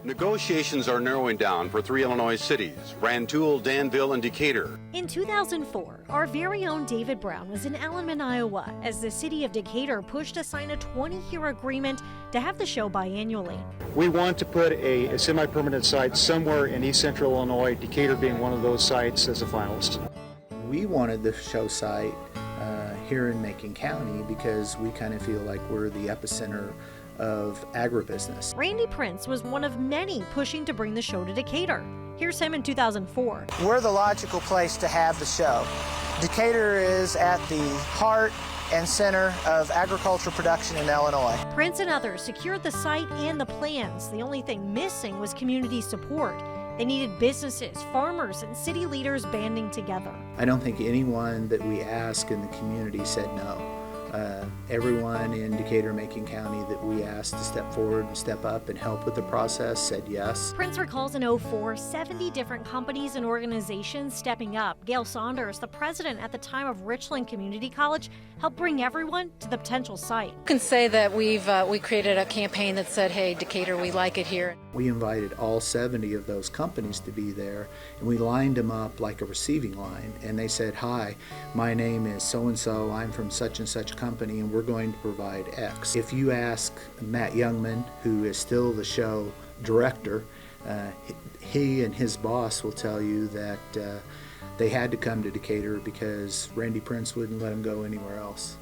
Negotiations are narrowing down for 3 Illinois cities, Rantoul, Danville, and Decatur. In 2004, our very own David Brown was in Alleman, Iowa, as the city of Decatur pushed to sign a 20-year agreement to have the show biannually. We want to put a semi-permanent site somewhere in East Central Illinois, Decatur being one of those sites as a finalist. We wanted the show site here in Macon County because we kind of feel like we're the epicenter of agribusiness. Randy Prince was one of many pushing to bring the show to Decatur. Here's him in 2004. We're the logical place to have the show. Decatur is at the heart and center of agricultural production in Illinois. Prince and others secured the site and the plans. The only thing missing was community support. They needed businesses, farmers, and city leaders banding together. I don't think anyone that we asked in the community said no. Everyone in Decatur, Macon County that we asked to step forward and step up and help with the process said yes. Prince recalls in 2004, 70 different companies and organizations stepping up. Gail Saunders, the president at the time of Richland Community College, helped bring everyone to the potential site. You can say that we created a campaign that said, hey, Decatur, we like it here. We invited all 70 of those companies to be there, and we lined them up like a receiving line, and they said, hi, my name is so-and-so, I'm from such and such company, and we're going to provide X. If you ask Matt Youngman, who is still the show director, he and his boss will tell you that they had to come to Decatur because Randy Prince wouldn't let them go anywhere else.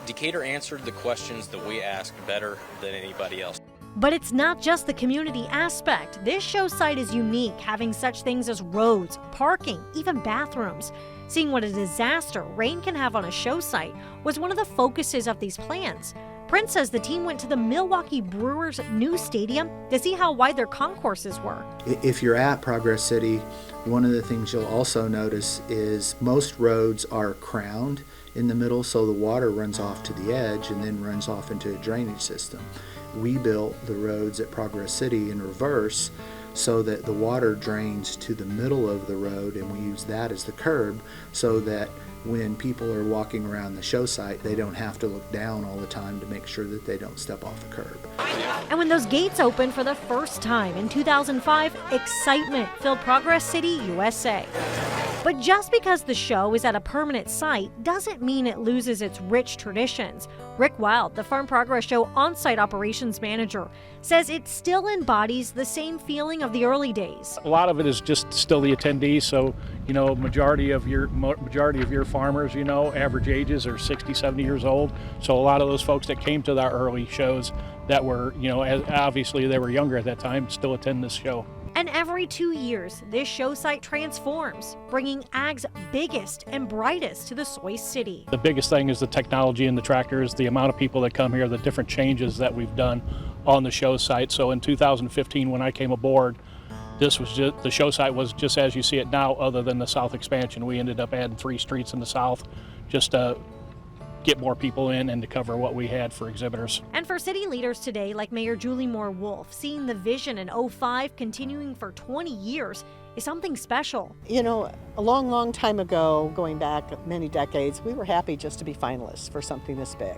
Decatur answered the questions that we asked better than anybody else. But it's not just the community aspect. This show site is unique, having such things as roads, parking, even bathrooms. Seeing what a disaster rain can have on a show site was one of the focuses of these plans. Prince says the team went to the Milwaukee Brewers' new stadium to see how wide their concourses were. If you're at Progress City, one of the things you'll also notice is most roads are crowned in the middle, so the water runs off to the edge and then runs off into a drainage system. We built the roads at Progress City in reverse so that the water drains to the middle of the road, and we use that as the curb so that when people are walking around the show site, they don't have to look down all the time to make sure that they don't step off the curb. And when those gates opened for the first time in 2005, excitement filled Progress City, USA. But just because the show is at a permanent site doesn't mean it loses its rich traditions. Rick Wild, the Farm Progress Show on-site operations manager, says it still embodies the same feeling of the early days. A lot of it is just still the attendees, so majority of your farmers, average ages are 60, 70 years old. So a lot of those folks that came to our early shows that were, obviously they were younger at that time, still attend this show. And every 2 years, this show site transforms, bringing ag's biggest and brightest to the soy city. The biggest thing is the technology and the tractors, the amount of people that come here, the different changes that we've done on the show site. So in 2015, when I came aboard, the show site was just as you see it now, other than the south expansion. We ended up adding 3 streets in the south just to get more people in and to cover what we had for exhibitors. And for city leaders today, like Mayor Julie Moore Wolf, seeing the vision in 2005 continuing for 20 years is something special. A long, long time ago, going back many decades, we were happy just to be finalists for something this big.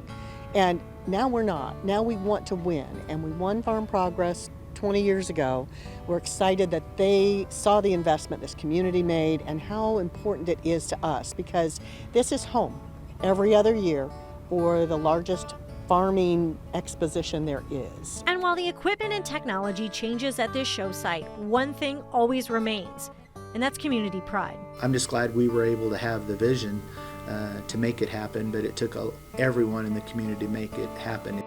And now we're not. Now we want to win. And we won Farm Progress 20 years ago. We're excited that they saw the investment this community made and how important it is to us, because this is home every other year for the largest farming exposition there is. And while the equipment and technology changes at this show site, one thing always remains, and that's community pride. I'm just glad we were able to have the vision to make it happen, but it took everyone in the community to make it happen.